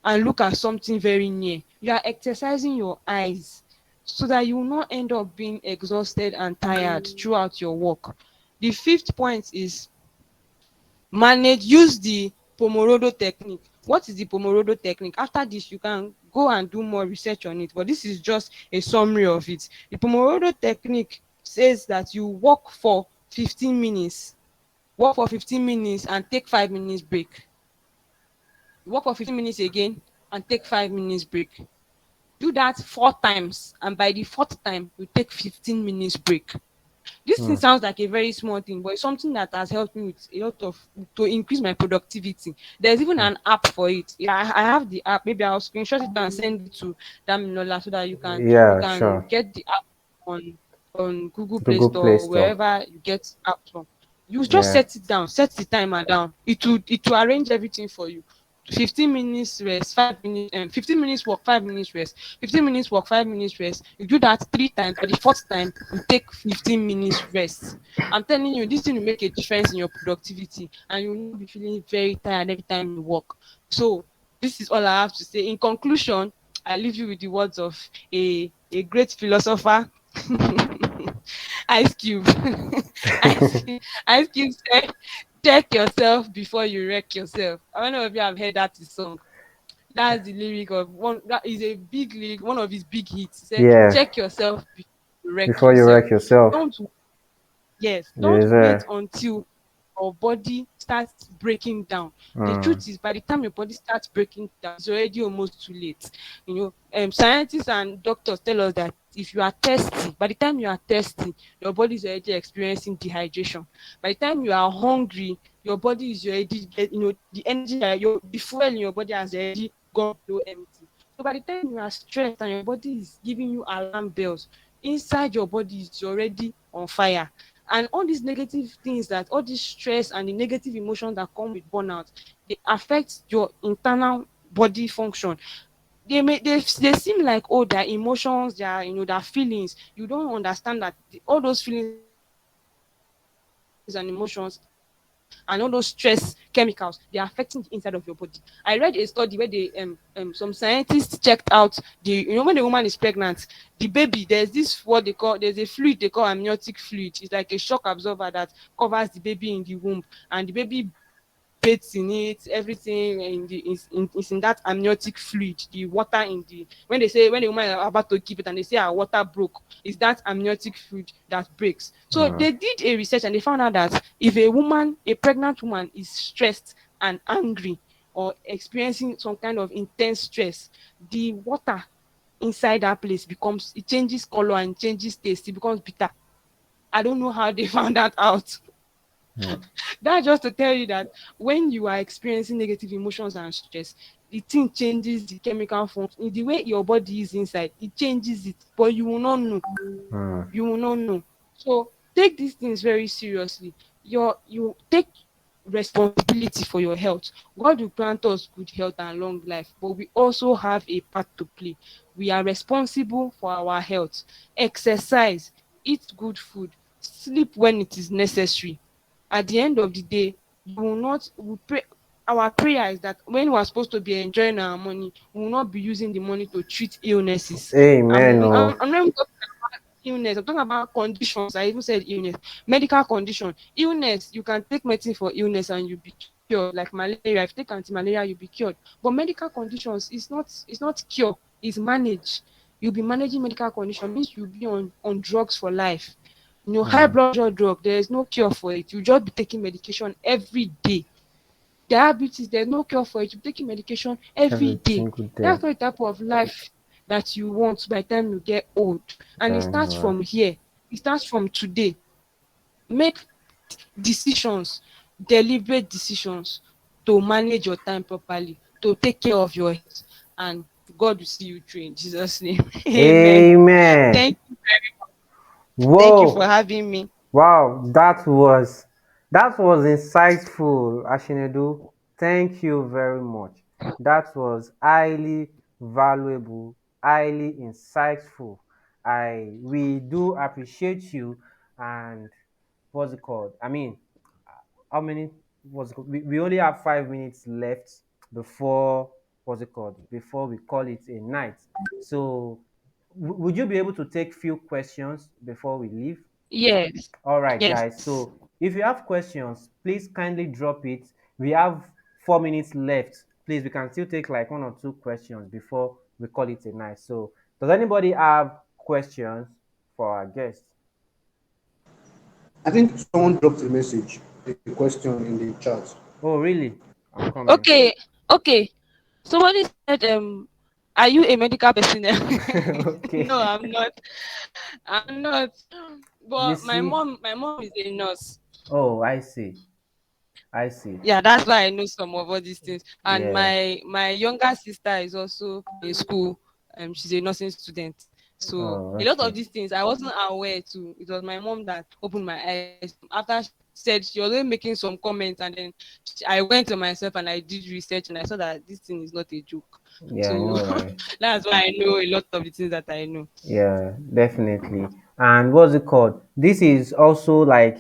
and look at something very near. You are exercising your eyes so that you will not end up being exhausted and tired throughout your work. The fifth point is use the Pomodoro technique. What is the Pomodoro technique? After this, you can go and do more research on it, but this is just a summary of it. The Pomodoro technique says that you work for 15 minutes, and take 5 minutes break. Work for 15 minutes again and take 5 minutes break. Do that 4 times, and by the fourth time, you take 15 minutes break. This thing Mm. sounds like a very small thing, but it's something that has helped me with a lot of to increase my productivity. There's even Mm. an app for it. Yeah, I have the app. Maybe I'll screenshot it and send it to Damilola so that you Yeah, can sure. get the app on Google Play Google Play Store, Store. wherever you get apps from. You just Yeah. set it down, set the timer down. It will arrange everything for you. 15 minutes rest, 5 minutes, 15 minutes work, 5 minutes rest, 15 minutes work, 5 minutes rest. You do that 3 times. By the fourth time, you take 15 minutes rest. I'm telling you, this thing will make a difference in your productivity, and you will not be feeling very tired every time you work. So, this is all I have to say. In conclusion, I leave you with the words of a great philosopher, Ice Cube. Ice Cube said, check yourself before you wreck yourself. I don't know if you have heard that song. That's the lyric of one. That is a big lyric, one of his big hits. He said, Yeah, "Check yourself before you wreck before you yourself." wreck yourself. Don't Yes, don't Yes, wait sir. until your body starts breaking down. The Mm, truth is, by the time your body starts breaking down, it's already almost too late. Scientists and doctors tell us that if you are thirsty, by the time you are thirsty, your body is already experiencing dehydration. By the time you are hungry, your body is already, the energy, the fuel in your body has already gone below empty. So by the time you are stressed and your body is giving you alarm bells, inside your body is already on fire. And all these negative things, that all this stress and the negative emotions that come with burnout, they affect your internal body function. They seem like, oh, their emotions, their feelings. You don't understand that all those feelings and emotions and all those stress chemicals, they are affecting the inside of your body. I read a study where some scientists checked out when the woman is pregnant, the baby, there's a fluid they call amniotic fluid. It's like a shock absorber that covers the baby in the womb, and the baby bathes in it. Everything is in that amniotic fluid, the water in the when the woman is about to give it and they say our water broke, is that amniotic fluid that breaks. So mm, they did a research and they found out that if a pregnant woman is stressed and angry or experiencing some kind of intense stress, the water inside that place becomes, it changes color and changes taste, it becomes bitter. I don't know how they found that out. mm, That's just to tell you that when you are experiencing negative emotions and stress, the thing changes the chemical function. In the way your body is inside, it changes it, but you will not know. mm. You will not know. So take these things very seriously. You take responsibility for your health. God will grant us good health and long life, but we also have a part to play. We are responsible for our health. Exercise, eat good food, sleep when it is necessary. At the end of the day, you will not we pray our prayer is that when we are supposed to be enjoying our money, we will not be using the money to treat illnesses. Amen. Oh, I'm not even talking illness. I'm talking about conditions. I even said illness, medical condition. Illness, you can take medicine for illness and you'll be cured. Like malaria, if you take anti-malaria, you'll be cured. But medical conditions is not cure. It's manage. You'll be managing medical condition means you'll be on drugs for life. High mm. blood pressure drug, there is no cure for it. You just be taking medication every day. Diabetes, there's no cure for it. You be taking medication every Every day. single day. That's not the type of life that you want by the time you get old. And it Very starts well. from here. It starts from today. Make decisions, deliberate decisions to manage your time properly, to take care of your health, and God will see you through in Jesus' name. Amen. Amen. Thank you. Thank you for Whoa. having me. Wow, that was insightful, Ashinedu. Thank you very much. That was highly valuable, highly insightful. I we do appreciate you. And what's it called? I mean, how many was it called? We only have 5 minutes left before what's it called? Before we call it a night. So would you be able to take few questions before we leave? Yes. All right, guys. Yes. So if you have questions, please kindly drop it. We have 4 minutes left. Please, we can still take like one or two questions before we call it a night. So, does anybody have questions for our guest? I think someone dropped a message, a question in the chat. Oh, really? I'm coming. Okay. Okay. Somebody said, are you a medical personnel? Okay. No, I'm not. I'm not. You But my see? mom, my mom is a nurse. Oh, I see. I see. Yeah, that's why I know some of all these things. And Yeah. my younger sister is also in school. She's a nursing student. So Oh, a lot of okay. these things I wasn't aware too. It was my mom that opened my eyes. After she said, she was only making some comments, and then I went to myself and I did research and I saw that this thing is not a joke. Yeah, I So know, right? that's why I know a lot of the things that I know. Yeah, definitely. And what's it called? This is also like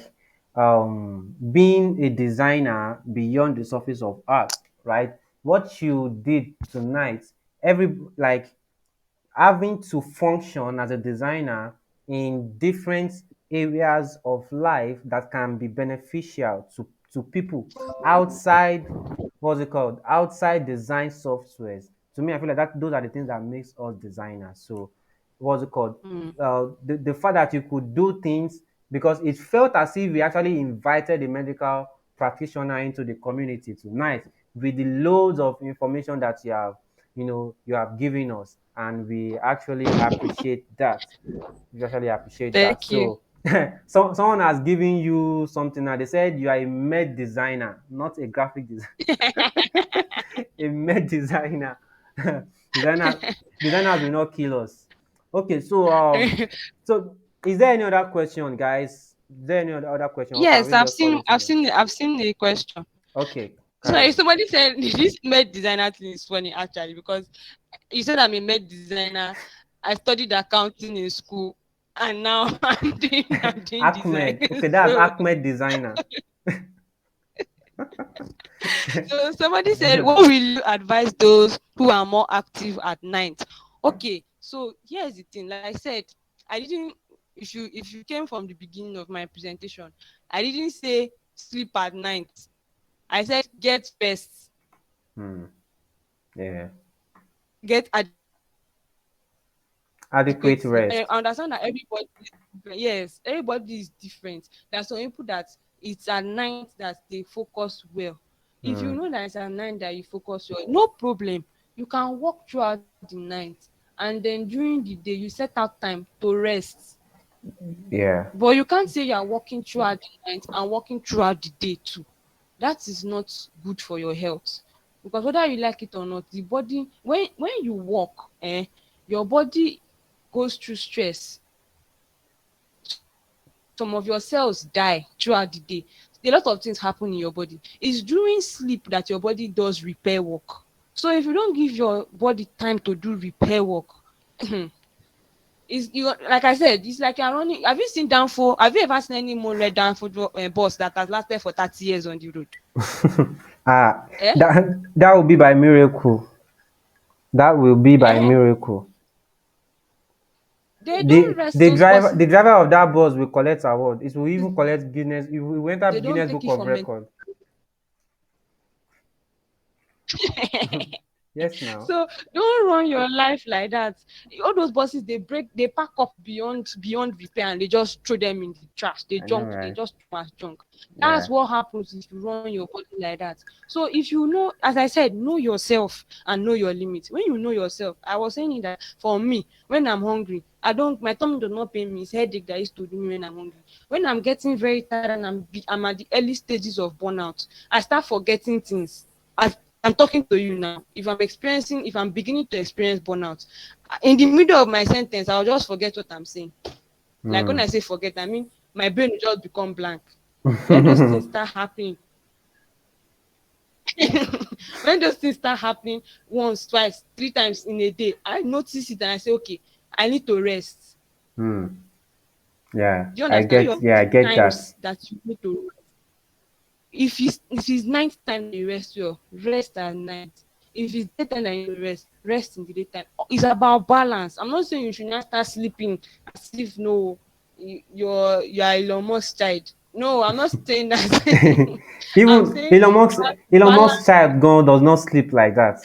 being a designer beyond the surface of art, right? What you did tonight, every like having to function as a designer in different areas of life that can be beneficial to people outside what's it called outside design softwares. To me, I feel like that those are the things that makes us designers. So, what's it called? Mm. The fact that you could do things because it felt as if we actually invited the medical practitioner into the community tonight with the loads of information that you have given us, and we actually appreciate that. We actually appreciate that. Thank you. So, someone has given you something, and they said you are a med designer, not a graphic designer. A med designer. designer Designers will not kill us. Okay, so is there any other question, guys? Is there any other question, or can Yes, we just call it a day? I've seen the question. Okay, carry Sorry, on. somebody said this med designer thing is funny actually because you said I'm a med designer. I studied accounting in school, and now I'm doing design. Ahmed. Okay, that's So Ahmed designer. so somebody said, what will you advise those who are more active at night? Okay, so here's the thing. Like I said, I didn't. If you came from the beginning of my presentation, I didn't say sleep at night. I said get rest, Hmm. Yeah. get adequate Adequate sleep. I rest. understand that everybody is different. Yes, everybody is different. There are some people that it's at night that they focus well. If you Hmm. know that it's at night that you focus well, no problem. You can work throughout the night, and then during the day you set out time to rest. Yeah. But you can't say you are working throughout the night and working throughout the day too. That is not good for your health. Because whether you like it or not, the body when you work, your body goes through stress. Some of your cells die throughout the day. A lot of things happen in your body. It's during sleep that your body does repair work. So if you don't give your body time to do repair work, is you like I said, it's like you're running. Have you seen downfall? Have you ever seen any moonlight downfall bus that has lasted for 30 years on the road? Ah, Eh? that will be by miracle. That will be by Eh? miracle. They don't The rest the those driver buses. the driver of that bus will collect award. It will even collect Guinness. It will enter They don't Guinness take Book it of for men. Record. Yes, now. So don't run your life like that. All those buses they pack up beyond repair and they just throw them in the trash. I know, They right? just throw as junk. That's Yeah. what happens if you run your body like that. So if you know, as I said, know yourself and know your limits. When you know yourself, I was saying that for me, when I'm hungry, I don't my tummy does not pain me. It's headache that used to do me when I'm hungry. When I'm getting very tired and I'm at the early stages of burnout, I start forgetting things. I'm talking to you now. If I'm beginning to experience burnout, in the middle of my sentence, I'll just forget what I'm saying. Like when Hmm. I say forget, I mean my brain will just become blank. When those things start happening, when those things start happening once, twice, three times in a day, I notice it and I say, okay, I need to rest. Hmm. Yeah, Do you I understand? get. Your Yeah, I get that. times that you need to rest. If it's night time that you rest well, rest at night. If it's daytime that you rest in the daytime. It's about balance. I'm not saying you should not start sleeping as if no you're Elon Musk child. No, I'm not saying that. I'm Even saying Elon balance. Musk's child gone does not sleep like that.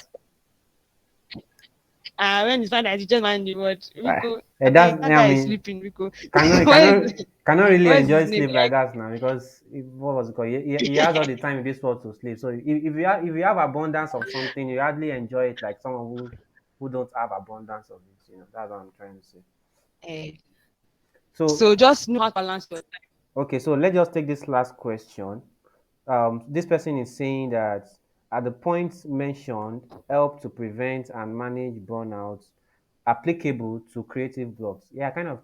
When it's found that you just mind the word Ah, Rico, I that's, beg that I guy is mean, sleeping, Rico. cannot what cannot is cannot really what is enjoy his name? sleep like that now because what was it called? He has all the time in this world to sleep. So if you have abundance of something, you hardly enjoy it like someone who don't have abundance of it. That's what I'm trying to say. Eh, So so just know how to balance your time. okay, so let's just take this last question. This person is saying that at the points mentioned, help to prevent and manage burnout applicable to creative blocks. Yeah, I kind of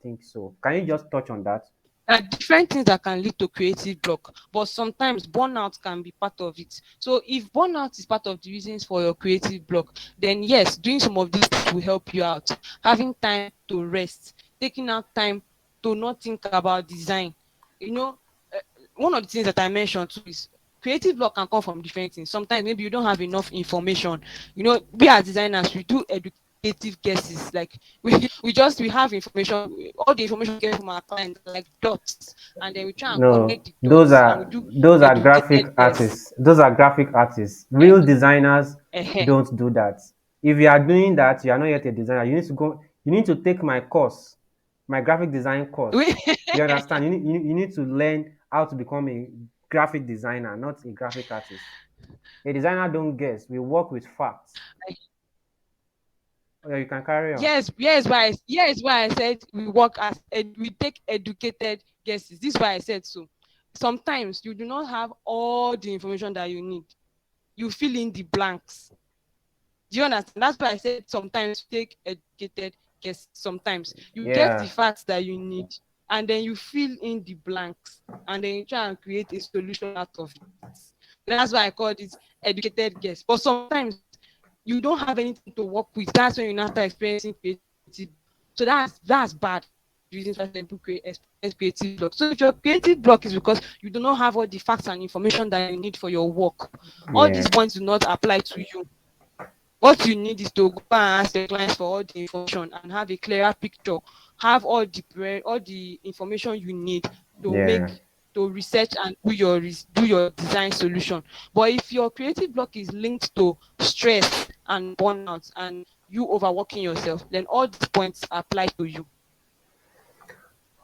think so. Can you just touch on that? There are different things that can lead to creative block, but sometimes burnout can be part of it. So if burnout is part of the reasons for your creative block, then yes, doing some of these things will help you out. Having time to rest, taking out time to not think about design. You know, uh, one of the things that I mentioned too is creative block can come from different things. Sometimes maybe you don't have enough information. We as designers we do education creative guesses. Like we have information, all the information we get from our clients are like dots, and then we try and No, connect the dots and we do those are graphic educated guess. artists. Those are graphic artists. Eh, Real designers eh, don't do that. If you are doing that, you are not yet a designer. You need to go. You need to take my course, my graphic design course. we You understand? You need to learn how to become a graphic designer, not a graphic artist. A designer don't guess. We work with facts. Oh, yeah, you can carry on. yes, why I said we work we take educated guesses. This is why I said so. Sometimes you do not have all the information that you need. You fill in the blanks. Do you understand? That's why I said sometimes take educated guesses. Sometimes you get the Yeah, facts that you need, and then you fill in the blanks, and then you try and create a solution out of it. That's why I call it educated guess. But sometimes you don't have anything to work with. That's when you now start experiencing creativity. So that's bad. Reasons why people experience creative block. So if your creative block is because you do not have all the facts and information that you need for your work, all these yeah, points do not apply to you. What you need is to go and ask the clients for all the information and have a clearer picture, have all the information you need to yeah. make to research and do your design solution. But if your creative block is linked to stress and burnout and you overworking yourself, then all these points apply to you.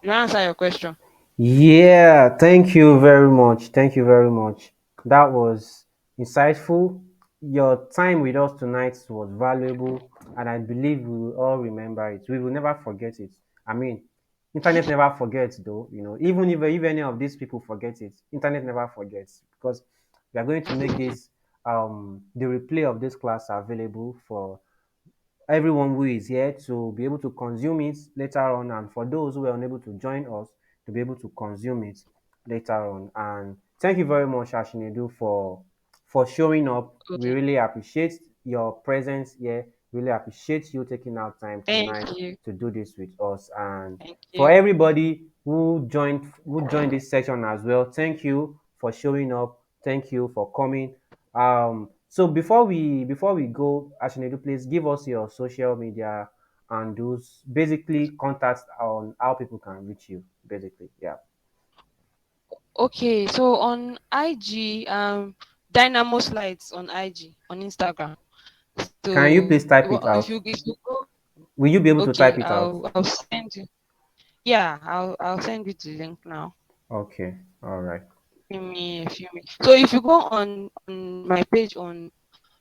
You answer your question. Yeah, thank you very much. Thank you very much. That was insightful. Your time with us tonight was valuable, and I believe we will all remember it. We will never forget it. I mean, internet never forgets, though. Even if any of these people forget it, internet never forgets because we are going to make this the replay of this class available for everyone who is here to be able to consume it later on, and for those who were unable to join us to be able to consume it later on. And thank you very much, Ashinedu, for showing up. We Okay. really appreciate your presence here. Really appreciate you taking out time Thank tonight you. to do this with us. And Thank for you. everybody who joined this section as well, thank you for showing up. Thank you for coming. So before we go, Ashinedu, please give us your social media and those basically contacts on how people can reach you. Basically, yeah. Okay, so on IG, Dynamo Slides on IG, on Instagram. Can you please So type it out? if you go, Will you be able to okay, type it out? I'll send you. Yeah, I'll send you the link now. Okay, all right. Give me a few minutes. So if you go on my page on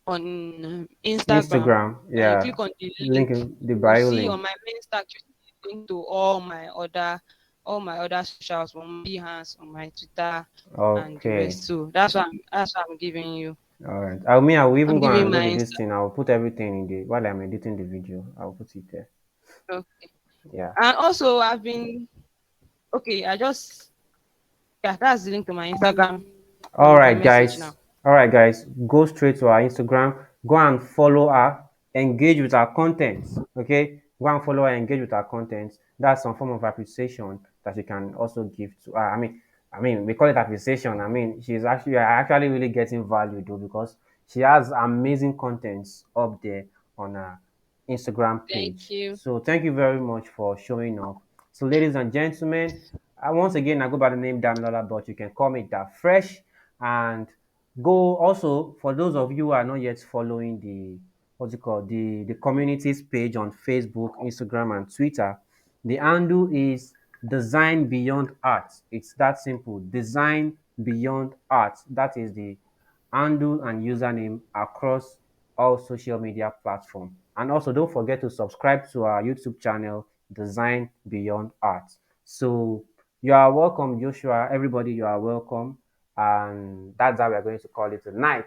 Instagram, Instagram, and you yeah. click on the Link link, in the you will bio see link. on my main stack you see the link to all my other socials, on my Behance, on my Twitter, and the Okay, rest. So that's what I'm giving you. all right. I will even I'm go giving and do my the this Insta. thing. I'll put everything in the while I'm editing the video. I'll put it there. Okay. Yeah. And also I've been okay. Yeah, that's the link to my Instagram All on my right, message guys. now. All right, guys. Go straight to our Instagram. Go and follow her. Engage with our content. Okay. Go and follow her. Engage with our content. That's some form of appreciation that you can also give to her. I mean, we call it appreciation. I mean, she's actually really getting value though because she has amazing contents up there on her Instagram Thank page. you. So thank you very much for showing up. So, ladies and gentlemen, once again, I go by the name Damilola, but you can call me that fresh. And go also for those of you who are not yet following the what's it called the communities page on Facebook, Instagram, and Twitter. The handle is Design Beyond Art. It's that simple. Design Beyond Art. That is the handle and username across all social media platforms. And also, don't forget to subscribe to our YouTube channel, Design Beyond Art. So, you are welcome, Joshua. Everybody, you are welcome. And that's how we're going to call it tonight.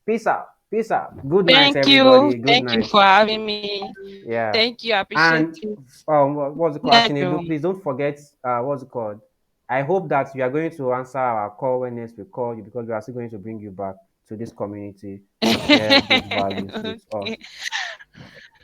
Peace out. Peace out. Good night, Thank you. everybody. Good Thank you night. for having me. Yeah. Thank you. I appreciate And it. what's it Good called? night, Ashinedu, everyone. please don't forget what's it called? I hope that you are going to answer our call when next we call you because we are still going to bring you back to this community to share those values with us. Okay.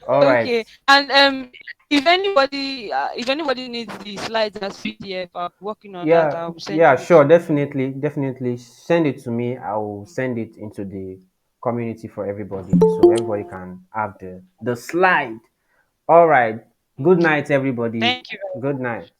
All right. Okay. And if anybody needs the slides as PDF, I'm working on that. Yeah, I'll send yeah, you. sure, definitely, definitely. Send it to me. I will send it into the community for everybody, so everybody can have the slide. All right. Good Okay. night, everybody. Thank you very Good night.